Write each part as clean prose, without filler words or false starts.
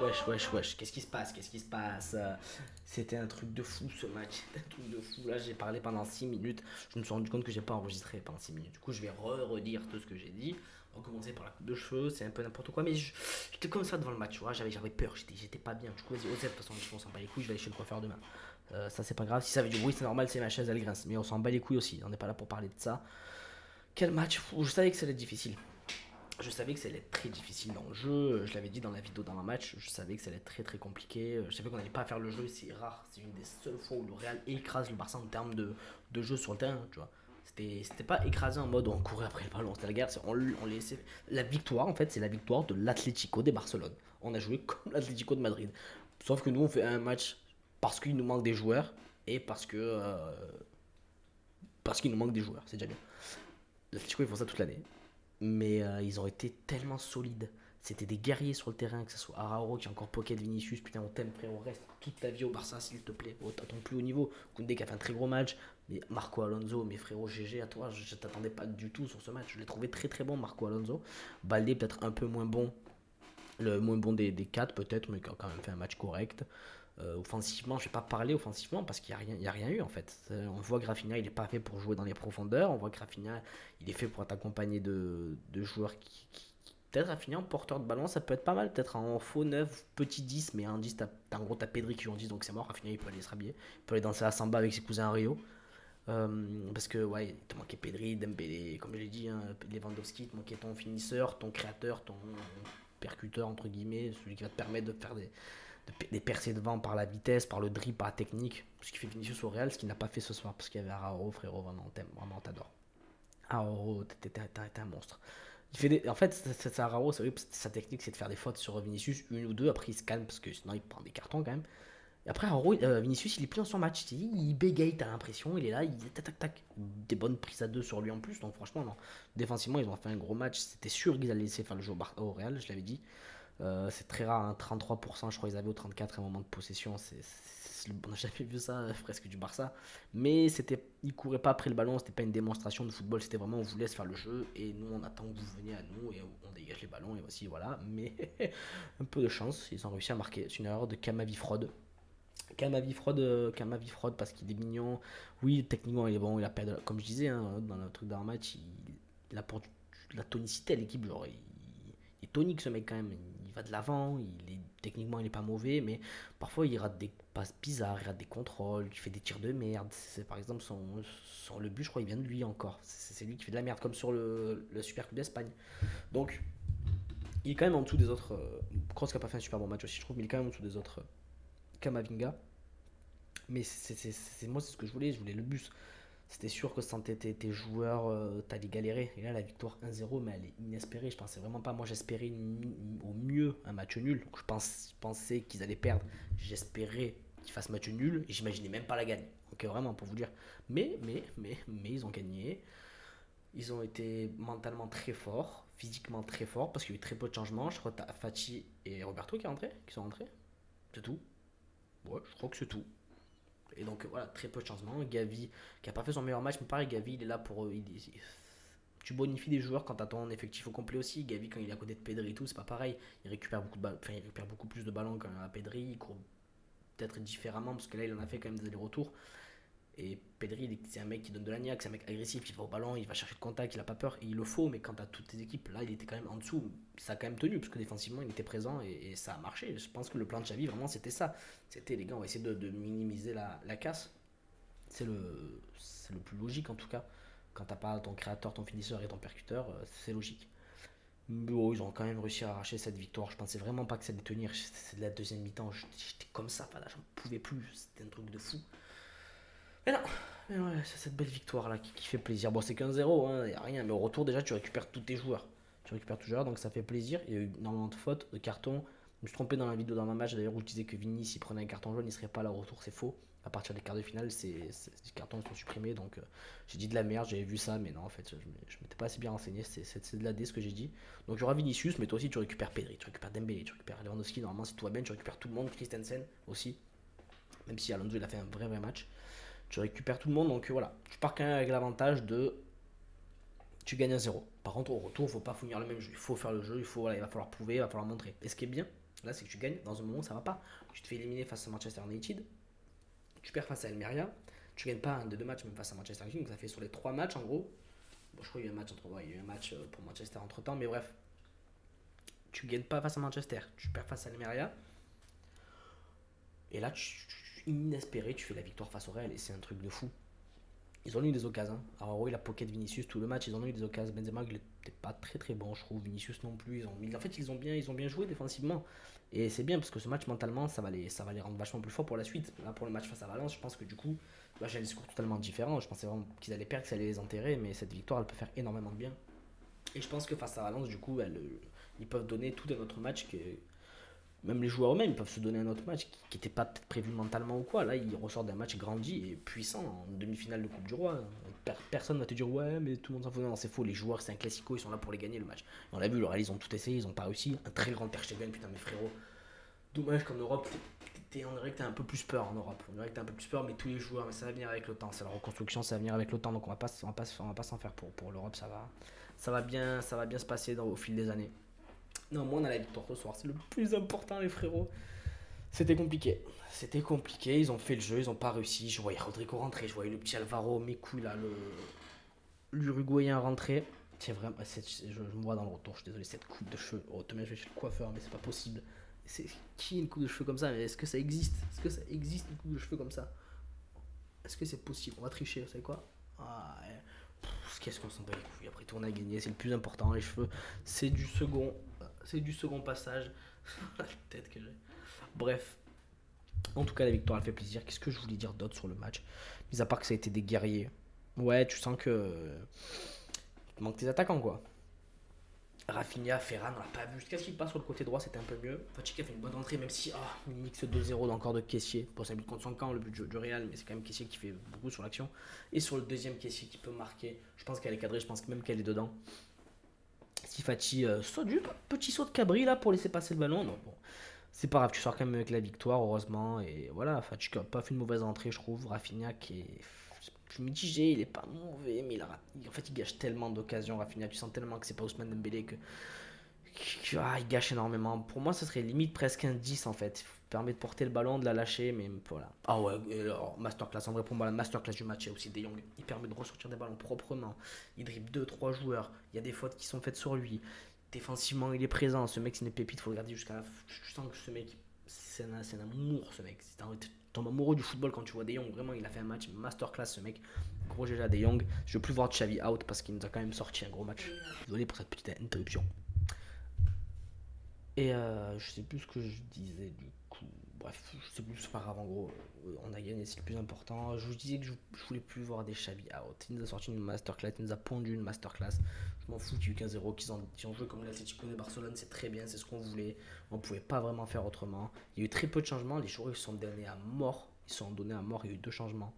Wesh, qu'est-ce qui se passe? Qu'est-ce qui se passe? C'était un truc de fou ce match, c'était un truc de fou. Là, j'ai parlé pendant 6 minutes. Je me suis rendu compte que j'ai pas enregistré pendant 6 minutes. Du coup, je vais redire tout ce que j'ai dit. On va commencer par la coupe de cheveux, c'est un peu n'importe quoi. Mais j'étais comme ça devant le match, tu vois. J'avais peur, j'étais pas bien. Du coup, vas-y, Osef, de toute façon, on s'en bat les couilles, je vais aller chez le coiffeur demain. Ça, c'est pas grave. Si ça fait du bruit, c'est normal, c'est ma chaise, elle grince. Mais on s'en bat les couilles aussi, on n'est pas là pour parler de ça. Quel match fou, je savais que ça allait être difficile. Je savais que ça allait être très difficile dans le jeu. Je l'avais dit dans la vidéo dans un match. Je savais que ça allait être très très compliqué. Je savais qu'on n'allait pas faire le jeu. C'est rare. C'est une des seules fois où le Real écrase le Barça en termes de jeu sur le terrain. Tu vois. C'était pas écrasé en mode on courait après le ballon. C'était la guerre. On laissait. La victoire, en fait, c'est la victoire de l'Atlético de Barcelone. On a joué comme l'Atlético de Madrid. Sauf que nous, on fait un match parce qu'il nous manque des joueurs et parce qu'il nous manque des joueurs. C'est déjà bien. L'Atlético, ils font ça toute l'année. Mais ils ont été tellement solides. C'était des guerriers sur le terrain, que ce soit Araujo qui a encore pocket Vinicius. Putain, on t'aime frérot, reste toute ta vie au Barça s'il te plaît. À ton plus haut niveau. Koundé qui a fait un très gros match. Mais Marco Alonso, mes frérots GG à toi, je t'attendais pas du tout sur ce match. Je l'ai trouvé très très bon, Marco Alonso. Baldé peut-être un peu moins bon, le moins bon des 4 peut-être, mais qui a quand même fait un match correct. Offensivement, je vais pas parler offensivement parce qu'il n'y a rien eu en fait. On voit que Rafinha, il n'est pas fait pour jouer dans les profondeurs. On voit que Rafinha, il est fait pour être accompagné de joueurs peut-être Rafinha en porteur de ballon, ça peut être pas mal. Peut-être en faux 9 petit 10 mais en 10 en gros, t'as Pedri qui joue en 10 donc c'est mort. Rafinha, il peut aller se rhabiller. Il peut aller danser la samba avec ses cousins à Rio. Parce que, ouais, il te manquait Pedri, Dembélé, comme je l'ai dit, hein, Lewandowski, il te manquait ton finisseur, ton créateur, ton percuteur, entre guillemets, celui qui va te permettre de faire des percées devant par la vitesse, par le dribble, par la technique. Ce qui fait Vinicius au Real, ce qu'il n'a pas fait ce soir, parce qu'il y avait Araujo, frérot, vraiment, on t'aime, vraiment, on t'adore. Araujo, t'es un monstre. En fait, c'est Araujo, sa technique, c'est de faire des fautes sur Vinicius, une ou deux, après il se calme, parce que sinon il prend des cartons quand même. Et après, Vinicius, il est plus dans son match. Il bégaye, t'as l'impression. Il est là, il tac tac tac. Des bonnes prises à deux sur lui en plus. Donc, franchement, non. Défensivement, ils ont fait un gros match. C'était sûr qu'ils allaient laisser faire le jeu au Real, je l'avais dit. C'est très rare, hein, 33%, je crois qu'ils avaient au 34 à un moment de possession. On n'a jamais vu ça presque du Barça. Mais ils couraient pas après le ballon, c'était pas une démonstration de football, c'était vraiment on vous laisse faire le jeu et nous on attend que vous veniez à nous et on dégage les ballons et voici voilà. Mais un peu de chance, ils ont réussi à marquer. C'est une erreur de Camavifrode. Camavifrode parce qu'il est mignon. Oui, techniquement il est bon, il a perdu, comme je disais hein, dans le truc d'un match, il apporte de la tonicité à l'équipe. Genre, il est tonique ce mec quand même. Il va de l'avant, techniquement il est pas mauvais, mais parfois il rate des passes bizarres, il rate des contrôles, il fait des tirs de merde. Par exemple le but, je crois, il vient de lui encore. C'est lui qui fait de la merde, comme sur le Super Coupe d'Espagne. Donc il est quand même en dessous des autres. Kroos qui a pas fait un super bon match aussi, je trouve, mais il est quand même en dessous des autres. Kamavinga. Mais moi, c'est ce que je voulais le bus. C'était sûr que sans tes joueurs, t'allais galérer. Et là, la victoire 1-0, mais elle est inespérée. Je pensais vraiment pas. Moi, j'espérais au mieux un match nul. Donc, je pensais qu'ils allaient perdre. J'espérais qu'ils fassent match nul. Et j'imaginais même pas la gagne. Donc, vraiment, pour vous dire. Mais, ils ont gagné. Ils ont été mentalement très forts, physiquement très forts, parce qu'il y a eu très peu de changements. Je crois que t'as Fati et Roberto qui sont rentrés. C'est tout. Ouais, je crois que c'est tout. Et donc voilà, très peu de changements. Gavi, qui a pas fait son meilleur match, mais pareil, Gavi, il est là pour. Tu bonifies des joueurs quand t'as ton effectif au complet aussi. Gavi, quand il est à côté de Pedri et tout, c'est pas pareil. Il récupère beaucoup de ballons, enfin, il récupère beaucoup plus de ballons qu'un Pedri. Il court peut-être différemment, parce que là, il en a fait quand même des allers-retours. Et Pedri, c'est un mec qui donne de la niaque, c'est un mec agressif, il va au ballon, il va chercher le contact, il a pas peur, et il le faut, mais quand t'as toutes tes équipes, là, il était quand même en dessous. Ça a quand même tenu, parce que défensivement, il était présent et ça a marché. Je pense que le plan de Xavi, vraiment, c'était ça. C'était, les gars, on va essayer de minimiser la casse. C'est le plus logique en tout cas. Quand t'as pas ton créateur, ton finisseur et ton percuteur, c'est logique. Mais bon, ils ont quand même réussi à arracher cette victoire. Je pensais vraiment pas que ça allait tenir. C'est de la deuxième mi-temps. J'étais comme ça, j'en pouvais plus. C'était un truc de fou. Mais non, mais ouais, c'est cette belle victoire là qui fait plaisir. Bon, c'est 15-0, hein, y a rien. Mais au retour, déjà, tu récupères tous tes joueurs. Tu récupères tous tes joueurs, donc ça fait plaisir. Il y a eu énormément de fautes, de cartons. Je me suis trompé dans la vidéo dans ma match d'ailleurs où je disais que Vinny, s'il prenait un carton jaune, il serait pas là au retour. C'est faux. À partir des quarts de finale, les cartons sont supprimés. Donc j'ai dit de la merde, j'avais vu ça, mais non, en fait, je m'étais pas assez bien renseigné. C'est de la D ce que j'ai dit. Donc il y aura Vinicius, mais toi aussi tu récupères Pedri, tu récupères Dembélé, tu récupères Lewandowski. Normalement, si tout va bien, tu récupères tout le monde. Christensen aussi. Même si Alonso il a fait un vrai match. Tu récupères tout le monde, donc voilà. Tu pars quand même avec l'avantage de tu gagnes 1-0. Par contre, au retour, il ne faut pas finir le même jeu. Il faut faire le jeu, voilà, il va falloir prouver, il va falloir montrer. Et ce qui est bien, Là, c'est que tu gagnes dans un moment où ça va pas. Tu te fais éliminer face à Manchester United, tu perds face à Almeria, tu gagnes pas un de deux matchs même face à Manchester United, donc ça fait sur les trois matchs en gros. Bon, je crois qu'il y a eu un match entre, ouais, il y a eu un match pour Manchester entre temps, mais bref, tu gagnes pas face à Manchester, tu perds face à Almeria, et là, inespéré, tu fais la victoire face au Real, et c'est un truc de fou. Ils ont eu des occasions. Alors oui, la pocket Vinicius tout le match, ils ont eu des occasions. Benzema, il n'était pas très très bon, je trouve. Vinicius non plus. En fait, ils ont bien joué défensivement. Et c'est bien parce que ce match mentalement, ça va les rendre vachement plus forts pour la suite. Là, pour le match face à Valence, je pense que du coup, là, j'ai un discours totalement différent. Je pensais vraiment qu'ils allaient perdre, que ça allait les enterrer, mais cette victoire, elle peut faire énormément de bien. Et je pense que face à Valence, du coup, ils peuvent donner tout un autre match que, même les joueurs eux-mêmes peuvent se donner un autre match qui n'était pas peut-être prévu mentalement ou quoi. Là, ils ressortent d'un match grandi et puissant en demi-finale de Coupe du Roi. Personne ne va te dire ouais, mais tout le monde s'en fout. Non, c'est faux. Les joueurs, c'est un classico, ils sont là pour les gagner le match. Et on l'a vu, le Real, ils ont tout essayé, ils n'ont pas réussi. Un très grand Ter Stegen, putain, mes frérots. Dommage qu'en Europe, on dirait que t'as un peu plus peur en Europe. On dirait que t'as un peu plus peur, mais tous les joueurs, mais ça va venir avec le temps. C'est la reconstruction, ça va venir avec le temps. Donc on va pas s'en faire pour l'Europe. Ça va bien se passer au fil des années. Non, moi on a la victoire ce soir, c'est le plus important les frérots. C'était compliqué. C'était compliqué, ils ont fait le jeu, ils n'ont pas réussi. Je voyais Rodrigo rentrer, je voyais le petit Alvaro Mekou, là, l'Uruguayen rentrer. C'est vraiment. Je me vois dans le retour, je suis désolé, cette coupe de cheveux. Oh, demain je vais chez le coiffeur, mais c'est pas possible. C'est qui une coupe de cheveux comme ça? Mais est-ce que ça existe? Est-ce que ça existe une coupe de cheveux comme ça? Est-ce que c'est possible? On va tricher, vous savez quoi? Ah, ouais. Qu'est-ce qu'on s'en bat les couilles? Après tout, on a gagné, c'est le plus important. Les cheveux, c'est du second. C'est du second passage. La tête que j'ai. Bref, en tout cas, la victoire, elle fait plaisir. Qu'est-ce que je voulais dire d'autre sur le match? Mis à part que ça a été des guerriers. Ouais, tu sens que. Il manque tes attaquants, quoi. Rafinha, Ferran, on l'a pas vu. Jusqu'à ce qu'il passe sur le côté droit, c'était un peu mieux. Fatiga fait une bonne entrée, même si. Minix 2-0 encore de Caissier. Bon, ça but contre son camp, le but du Real, mais c'est quand même Caissier qui fait beaucoup sur l'action. Et sur le deuxième Caissier qui peut marquer, je pense qu'elle est cadrée, je pense même qu'elle est dedans. Si Fati saute juste un petit saut de cabri là pour laisser passer le ballon, non, bon, c'est pas grave, tu sors quand même avec la victoire, heureusement. Et voilà, Fati n'a pas fait une mauvaise entrée, je trouve. Rafinha qui est. Je suis mitigé, il est pas mauvais, mais en fait, il gâche tellement d'occasions. Rafinha, tu sens tellement que c'est pas Ousmane Dembélé il gâche énormément. Pour moi, ce serait limite presque un 10 en fait. Il permet de porter le ballon, de la lâcher, mais voilà. Ah ouais, et alors, masterclass. En vrai, pour moi, la masterclass du match, il y a aussi De Jong. Il permet de ressortir des ballons proprement. Il dribble deux trois joueurs. Il y a des fautes qui sont faites sur lui. Défensivement, il est présent. Ce mec, c'est une pépite. Il faut le garder jusqu'à la fin. Tu sens que ce mec, c'est un amour, ce mec. Tu tombes amoureux du football quand tu vois De Jong. Vraiment, il a fait un match masterclass, ce mec. Gros GG à De Jong. Je veux plus voir Xavi out parce qu'il nous a quand même sorti un gros match. Désolé pour cette petite interruption. Et je sais plus ce que je disais du coup. Bref, je sais plus, c'est pas grave en gros. On a gagné, c'est le plus important. Je vous disais que je voulais plus voir des Xavi out. Il nous a sorti une masterclass, il nous a pondu une masterclass. Je m'en fous qu'il y ait eu 15-0, qu'ils ont joué comme l'Atlético de Barcelone, c'est très bien, c'est ce qu'on voulait. On pouvait pas vraiment faire autrement. Il y a eu très peu de changements, les joueurs ils se sont donnés à mort. Ils se sont donnés à mort, il y a eu deux changements.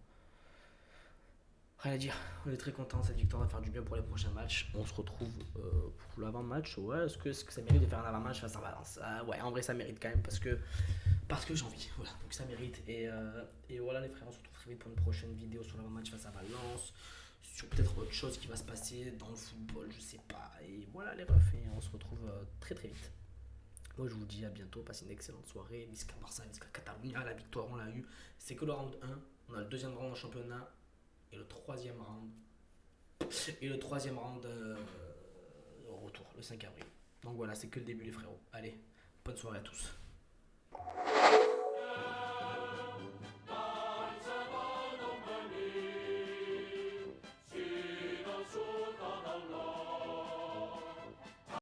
Rien à dire, on est très content, cette victoire va faire du bien pour les prochains matchs. On se retrouve pour l'avant-match. Ouais, est-ce que ça mérite de faire un avant-match face à Valence? Ouais, en vrai, ça mérite quand même parce que j'ai envie. Voilà, donc ça mérite. Et voilà, les frères, on se retrouve très vite pour une prochaine vidéo sur l'avant-match face à Valence. Sur peut-être autre chose qui va se passer dans le football, je sais pas. Et voilà, les refs, et on se retrouve très très vite. Moi, je vous dis à bientôt, passez une excellente soirée. Nisca Barça, Nisca Catalunya, la victoire, on l'a eu. C'est que le round 1. On a le deuxième round en championnat. Et le troisième round. Retour, le 5 avril. Donc voilà, c'est que le début les frérots. Allez, bonne soirée à tous.